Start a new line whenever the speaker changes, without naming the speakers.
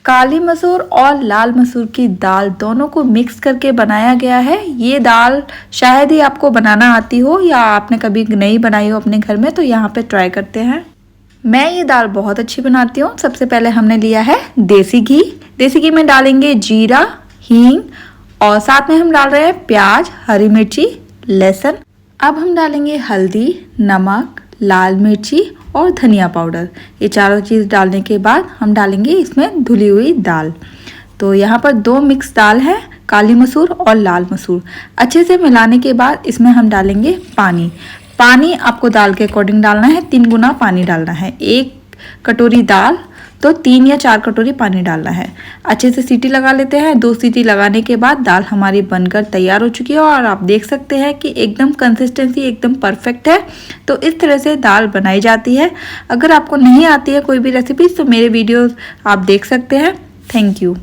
काली मसूर और लाल मसूर की दाल दोनों को मिक्स करके बनाया गया है। ये दाल शायद ही आपको बनाना आती हो या आपने कभी नहीं बनाई हो अपने घर में, तो यहाँ पे ट्राई करते हैं। मैं ये दाल बहुत अच्छी बनाती हूँ। सबसे पहले हमने लिया है देसी घी। देसी घी में डालेंगे जीरा, हींग और साथ में हम डाल रहे हैं प्याज, हरी मिर्ची, लहसुन। अब हम डालेंगे हल्दी, नमक, लाल मिर्ची और धनिया पाउडर। ये चारों चीज़ डालने के बाद हम डालेंगे इसमें धुली हुई दाल। तो यहाँ पर 2 मिक्स दाल है, काली मसूर और लाल मसूर। अच्छे से मिलाने के बाद इसमें हम डालेंगे पानी। पानी आपको दाल के अकॉर्डिंग डालना है, 3 गुना पानी डालना है। 1 कटोरी दाल तो 3 या 4 कटोरी पानी डालना है। अच्छे से सीटी लगा लेते हैं। 2 सीटी लगाने के बाद दाल हमारी बनकर तैयार हो चुकी है और आप देख सकते हैं कि एकदम कंसिस्टेंसी एकदम परफेक्ट है। तो इस तरह से दाल बनाई जाती है। अगर आपको नहीं आती है कोई भी रेसिपी तो मेरे वीडियोस आप देख सकते हैं। Thank you.